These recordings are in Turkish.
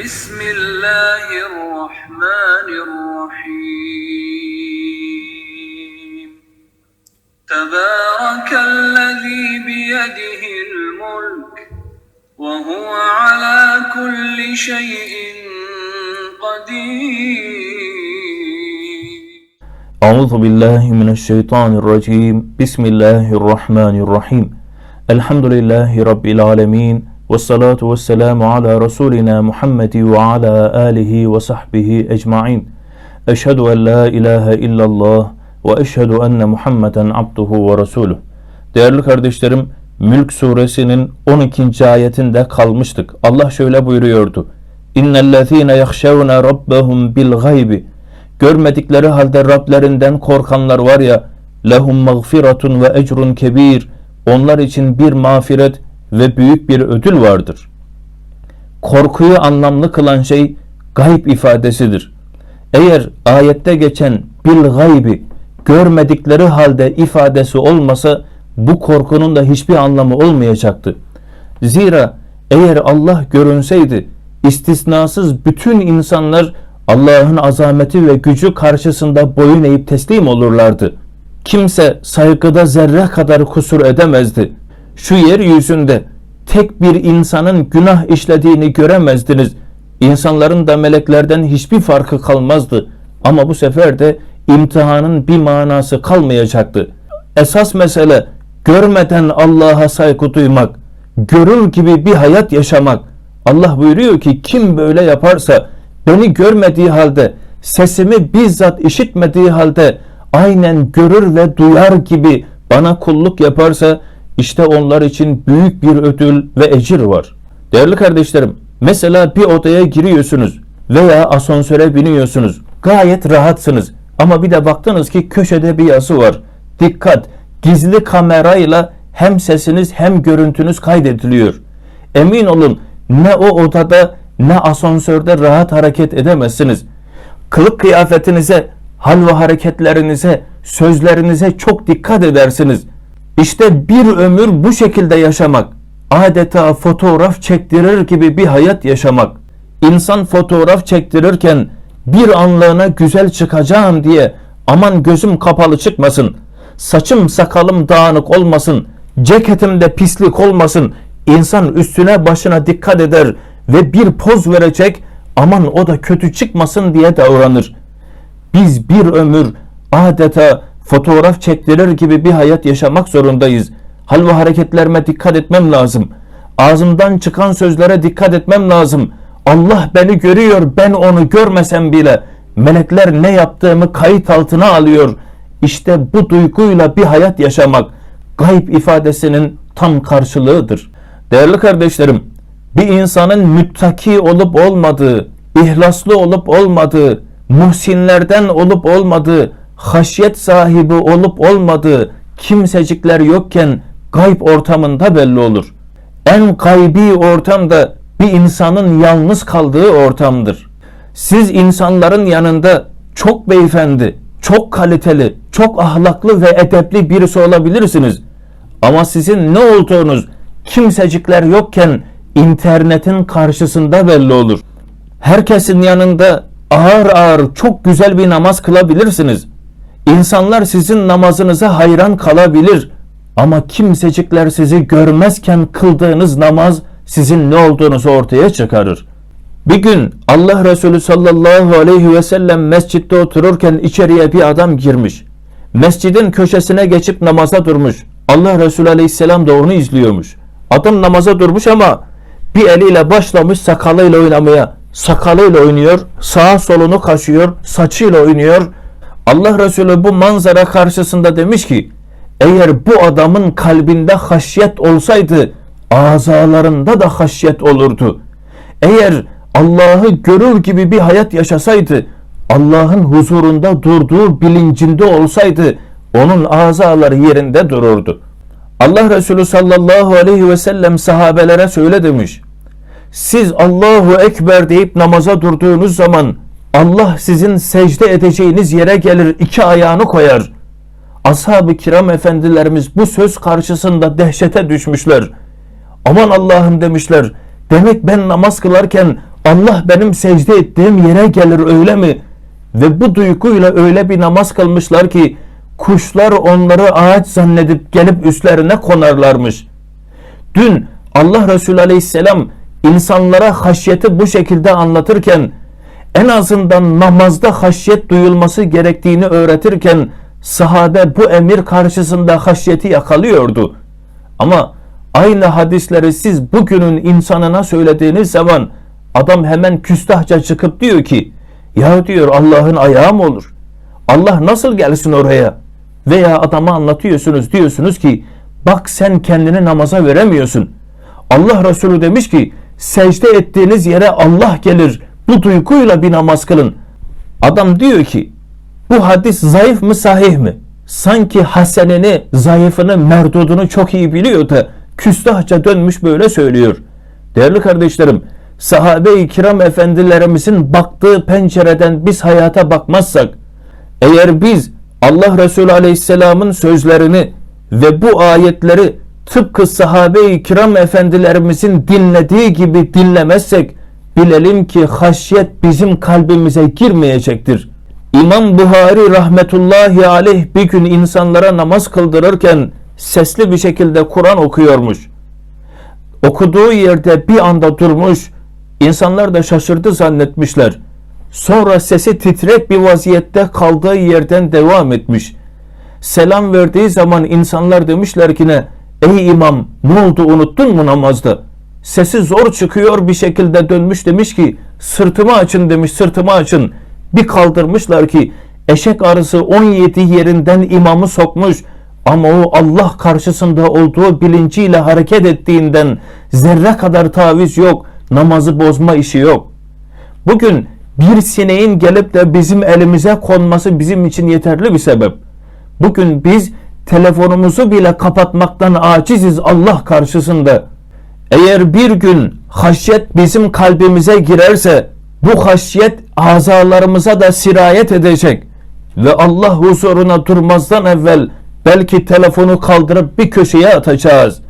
بسم الله الرحمن الرحيم تبارك الذي بيده الملك وهو على كل شيء قدير أعوذ بالله من الشيطان الرجيم بسم الله الرحمن الرحيم الحمد لله رب العالمين والصلاة والسلام على رسولنا محمد وعلى آله وصحبه أجمعين أشهد أن لا إله إلا الله وأشهد أن محمدا عبده ورسوله. Değerli kardeşlerim, Mülk suresinin 12. ayetinde kalmıştık. Allah şöyle buyuruyordu: İnnellezîne yahşevne rabbehum bil gaybi. Görmedikleri halde Rablerinden korkanlar var ya, lehum mağfiratun ve ecrun kebir. Onlar için bir mağfiret ve büyük bir ödül vardır. Korkuyu anlamlı kılan şey gayb ifadesidir. Eğer ayette geçen bil gaybi, görmedikleri halde ifadesi olmasa bu korkunun da hiçbir anlamı olmayacaktı. Zira eğer Allah görünseydi istisnasız bütün insanlar Allah'ın azameti ve gücü karşısında boyun eğip teslim olurlardı. Kimse saygıda zerre kadar kusur edemezdi. Şu yeryüzünde tek bir insanın günah işlediğini göremezdiniz. İnsanların da meleklerden hiçbir farkı kalmazdı. Ama bu sefer de imtihanın bir manası kalmayacaktı. Esas mesele görmeden Allah'a saygı duymak, görür gibi bir hayat yaşamak. Allah buyuruyor ki kim böyle yaparsa, beni görmediği halde, sesimi bizzat işitmediği halde aynen görür ve duyar gibi bana kulluk yaparsa işte onlar için büyük bir ödül ve ecir var. Değerli kardeşlerim, mesela bir odaya giriyorsunuz veya asansöre biniyorsunuz. Gayet rahatsınız ama bir de baktınız ki köşede bir yazı var. Dikkat! Gizli kamerayla hem sesiniz hem görüntünüz kaydediliyor. Emin olun ne o odada ne asansörde rahat hareket edemezsiniz. Kılık kıyafetinize, hal ve hareketlerinize, sözlerinize çok dikkat edersiniz. İşte bir ömür bu şekilde yaşamak, adeta fotoğraf çektirir gibi bir hayat yaşamak. İnsan fotoğraf çektirirken bir anlığına güzel çıkacağım diye aman gözüm kapalı çıkmasın, saçım sakalım dağınık olmasın, ceketimde pislik olmasın. İnsan üstüne başına dikkat eder ve bir poz verecek, aman o da kötü çıkmasın diye davranır. Biz bir ömür adeta fotoğraf çektirir gibi bir hayat yaşamak zorundayız. Hal ve hareketlerime dikkat etmem lazım. Ağzımdan çıkan sözlere dikkat etmem lazım. Allah beni görüyor, ben onu görmesem bile melekler ne yaptığımı kayıt altına alıyor. İşte bu duyguyla bir hayat yaşamak gayb ifadesinin tam karşılığıdır. Değerli kardeşlerim, bir insanın müttaki olup olmadığı, ihlaslı olup olmadığı, muhsinlerden olup olmadığı, haşyet sahibi olup olmadığı kimsecikler yokken gayb ortamında belli olur. En gaybi ortam da bir insanın yalnız kaldığı ortamdır. Siz insanların yanında çok beyefendi, çok kaliteli, çok ahlaklı ve edepli birisi olabilirsiniz. Ama sizin ne olduğunuz kimsecikler yokken internetin karşısında belli olur. Herkesin yanında ağır ağır çok güzel bir namaz kılabilirsiniz. İnsanlar sizin namazınıza hayran kalabilir. Ama kimsecikler sizi görmezken kıldığınız namaz sizin ne olduğunuzu ortaya çıkarır. Bir gün Allah Resulü sallallahu aleyhi ve sellem mescitte otururken içeriye bir adam girmiş. Mescidin köşesine geçip namaza durmuş. Allah Resulü aleyhisselam da onu izliyormuş. Adam namaza durmuş ama bir eliyle başlamış sakalıyla oynamaya. Sakalıyla oynuyor, sağa solunu kaşıyor, saçıyla oynuyor. Allah Resulü bu manzara karşısında demiş ki, eğer bu adamın kalbinde haşyet olsaydı, azalarında da haşyet olurdu. Eğer Allah'ı görür gibi bir hayat yaşasaydı, Allah'ın huzurunda durduğu bilincinde olsaydı, onun azaları yerinde dururdu. Allah Resulü sallallahu aleyhi ve sellem sahabelere şöyle demiş: siz Allahu Ekber deyip namaza durduğunuz zaman Allah sizin secde edeceğiniz yere gelir, iki ayağını koyar. Ashab-ı kiram efendilerimiz bu söz karşısında dehşete düşmüşler. Aman Allah'ım demişler, demek ben namaz kılarken Allah benim secde ettiğim yere gelir öyle mi? Ve bu duyguyla öyle bir namaz kılmışlar ki kuşlar onları ağaç zannedip gelip üstlerine konarlarmış. Dün Allah Resulü Aleyhisselam insanlara haşyeti bu şekilde anlatırken, en azından namazda haşyet duyulması gerektiğini öğretirken sahabe bu emir karşısında haşyeti yakalıyordu. Ama aynı hadisleri siz bugünün insanına söylediğiniz zaman adam hemen küstahça çıkıp diyor ki, ya diyor Allah'ın ayağı mı olur? Allah nasıl gelsin oraya? Veya adama anlatıyorsunuz, diyorsunuz ki bak sen kendini namaza veremiyorsun. Allah Resulü demiş ki secde ettiğiniz yere Allah gelir. Bu duyguyla bir namaz kılın. Adam diyor ki bu hadis zayıf mı sahih mi? Sanki hasenini, zayıfını, merdudunu çok iyi biliyor da küstahça dönmüş böyle söylüyor. Değerli kardeşlerim, sahabe-i kiram efendilerimizin baktığı pencereden biz hayata bakmazsak, eğer biz Allah Resulü Aleyhisselam'ın sözlerini ve bu ayetleri tıpkı sahabe-i kiram efendilerimizin dinlediği gibi dinlemezsek, bilelim ki haşyet bizim kalbimize girmeyecektir. İmam Buhari rahmetullahi aleyh bir gün insanlara namaz kıldırırken sesli bir şekilde Kur'an okuyormuş. Okuduğu yerde bir anda durmuş, insanlar da şaşırdı zannetmişler. Sonra sesi titrek bir vaziyette kaldığı yerden devam etmiş. Selam verdiği zaman insanlar demişler ki ne? Ey imam, ne oldu, unuttun mu namazda? Sesi zor çıkıyor bir şekilde dönmüş, demiş ki sırtımı açın demiş, sırtımı açın. Bir kaldırmışlar ki eşek arısı 17 yerinden imamı sokmuş. Ama o Allah karşısında olduğu bilinciyle hareket ettiğinden zerre kadar taviz yok, namazı bozma işi yok. Bugün bir sineğin gelip de bizim elimize konması bizim için yeterli bir sebep. Bugün biz telefonumuzu bile kapatmaktan aciziz Allah karşısında. Eğer bir gün haşyet bizim kalbimize girerse bu haşyet azalarımıza da sirayet edecek ve Allah huzuruna durmazdan evvel belki telefonu kaldırıp bir köşeye atacağız.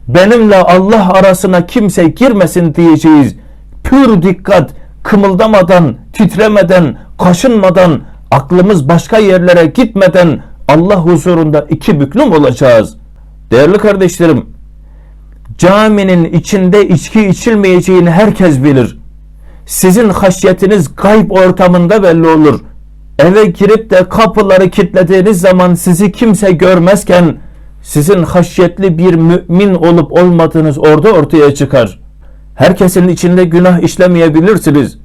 Benimle Allah arasına kimse girmesin diyeceğiz. Pür dikkat, kımıldamadan, titremeden, kaşınmadan, aklımız başka yerlere gitmeden Allah huzurunda iki büklüm olacağız. Değerli kardeşlerim, caminin içinde içki içilmeyeceğini herkes bilir. Sizin haşyetiniz gayb ortamında belli olur. Eve girip de kapıları kilitlediğiniz zaman sizi kimse görmezken sizin haşyetli bir mümin olup olmadığınız orada ortaya çıkar. Herkesin içinde günah işlemeyebilirsiniz.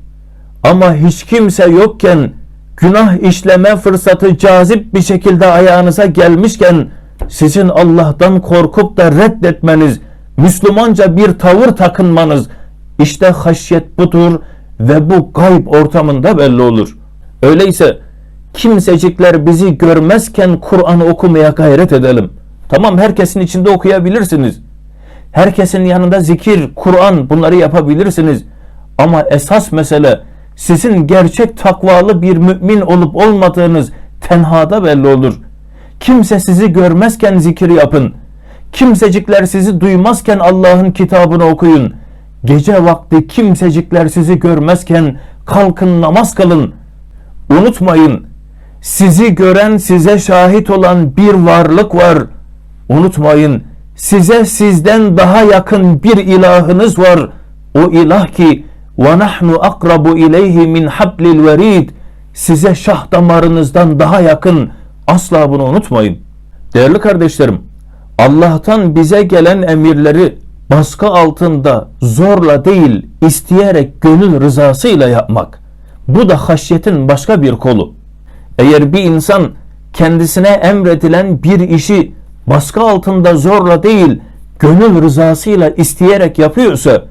Ama hiç kimse yokken günah işleme fırsatı cazip bir şekilde ayağınıza gelmişken sizin Allah'tan korkup da reddetmeniz, Müslümanca bir tavır takınmanız, işte haşyet budur ve bu gayb ortamında belli olur. Öyleyse kimsecikler bizi görmezken Kur'an'ı okumaya gayret edelim. Tamam, herkesin içinde okuyabilirsiniz. Herkesin yanında zikir, Kur'an, bunları yapabilirsiniz. Ama esas mesele sizin gerçek takvalı bir mümin olup olmadığınız tenhada belli olur. Kimse sizi görmezken zikir yapın. Kimsecikler sizi duymazken Allah'ın kitabını okuyun. Gece vakti kimsecikler sizi görmezken kalkın namaz kılın. Unutmayın, sizi gören, size şahit olan bir varlık var. Unutmayın, size sizden daha yakın bir ilahınız var. O ilah ki وَنَحْنُ أَقْرَبُ إِلَيْهِ مِنْ حَبْلِ الْوَرِيدِ, size şah damarınızdan daha yakın. Asla bunu unutmayın. Değerli kardeşlerim, Allah'tan bize gelen emirleri baskı altında, zorla değil, isteyerek, gönül rızasıyla yapmak. Bu da haşyetin başka bir kolu. Eğer bir insan kendisine emredilen bir işi baskı altında, zorla değil, gönül rızasıyla isteyerek yapıyorsa,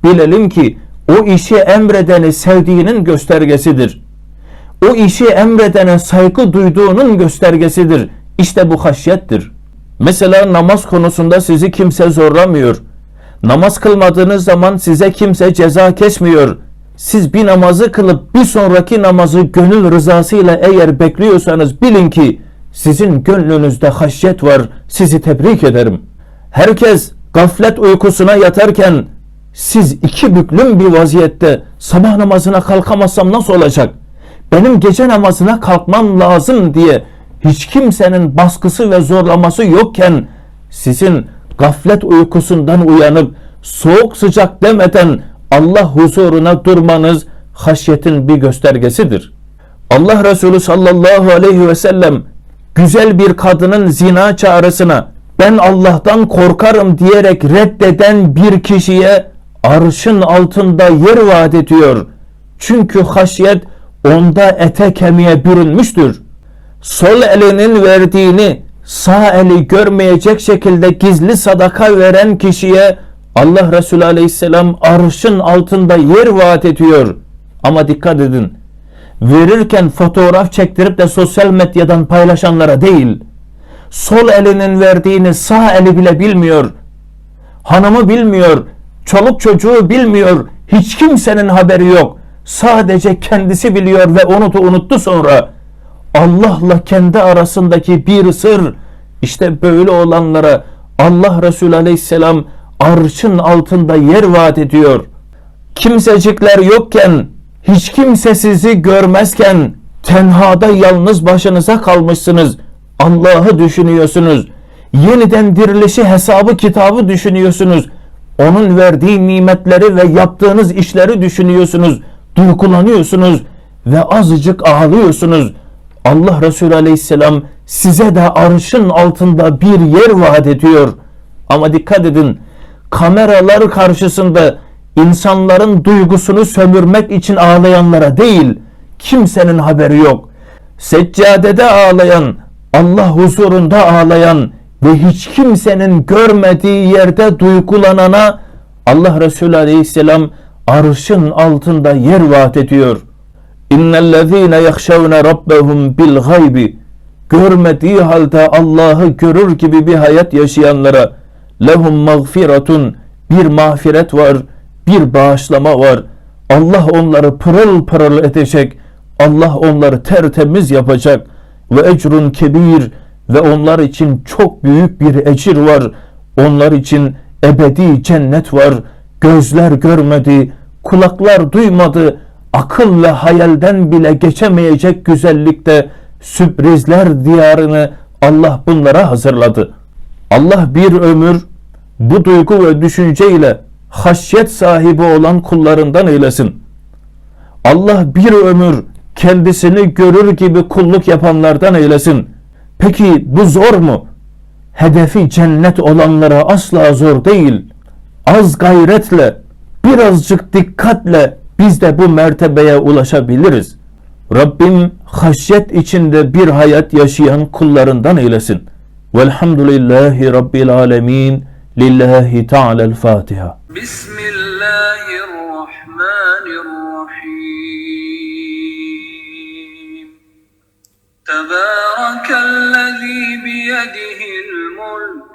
bilelim ki o işi emredeni sevdiğinin göstergesidir. O işi emredene saygı duyduğunun göstergesidir. İşte bu haşyettir. Mesela namaz konusunda sizi kimse zorlamıyor. Namaz kılmadığınız zaman size kimse ceza kesmiyor. Siz bir namazı kılıp bir sonraki namazı gönül rızasıyla eğer bekliyorsanız bilin ki sizin gönlünüzde haşyet var. Sizi tebrik ederim. Herkes gaflet uykusuna yatarken siz iki büklüm bir vaziyette sabah namazına kalkamazsam nasıl olacak? Benim gece namazına kalkmam lazım diye hiç kimsenin baskısı ve zorlaması yokken sizin gaflet uykusundan uyanıp soğuk sıcak demeden Allah huzuruna durmanız haşyetin bir göstergesidir. Allah Resulü sallallahu aleyhi ve sellem güzel bir kadının zina çağrısına ben Allah'tan korkarım diyerek reddeden bir kişiye arşın altında yer vaat ediyor. Çünkü haşyet onda ete kemiğe bürünmüştür. Sol elinin verdiğini sağ eli görmeyecek şekilde gizli sadaka veren kişiye Allah Resulü aleyhisselam arşın altında yer vaat ediyor. Ama dikkat edin, verirken fotoğraf çektirip de sosyal medyadan paylaşanlara değil, sol elinin verdiğini sağ eli bile bilmiyor, hanımı bilmiyor, çoluk çocuğu bilmiyor, hiç kimsenin haberi yok, sadece kendisi biliyor ve onu da unuttu sonra. Allah'la kendi arasındaki bir sır, işte böyle olanlara Allah Resulü aleyhisselam arşın altında yer vaat ediyor. Kimsecikler yokken, hiç kimse sizi görmezken, tenhada yalnız başınıza kalmışsınız. Allah'ı düşünüyorsunuz. Yeniden dirilişi, hesabı, kitabı düşünüyorsunuz. Onun verdiği nimetleri ve yaptığınız işleri düşünüyorsunuz. Duygulanıyorsunuz ve azıcık ağlıyorsunuz. Allah Resulü aleyhisselam size de arşın altında bir yer vaat ediyor. Ama dikkat edin, kameralar karşısında insanların duygusunu sömürmek için ağlayanlara değil, kimsenin haberi yok. Seccadede ağlayan, Allah huzurunda ağlayan ve hiç kimsenin görmediği yerde duygulanana Allah Resulü aleyhisselam arşın altında yer vaat ediyor. İnnellezîne yahşevne rabbehum bil gaybi, görmediği halde Allah'ı görür gibi bir hayat yaşayanlara lehum mağfiretun, bir mağfiret var, bir bağışlama var. Allah onları pırıl pırıl edecek. Allah onları tertemiz yapacak. Ve ecrun kebir, ve onlar için çok büyük bir ecir var. Onlar için ebedi cennet var. Gözler görmedi, kulaklar duymadı, akıl ve hayalden bile geçemeyecek güzellikte sürprizler diyarını Allah bunlara hazırladı. Allah bir ömür bu duygu ve düşünceyle haşyet sahibi olan kullarından eylesin. Allah bir ömür kendisini görür gibi kulluk yapanlardan eylesin. Peki bu zor mu? Hedefi cennet olanlara asla zor değil. Az gayretle, birazcık dikkatle biz de bu mertebeye ulaşabiliriz. Rabbim haşyet içinde bir hayat yaşayan kullarından eylesin. Velhamdülillahi Rabbil alemin. Lillahi Teala'l Fatiha. Bismillahirrahmanirrahim. Tebârekellezî biyedihil mulk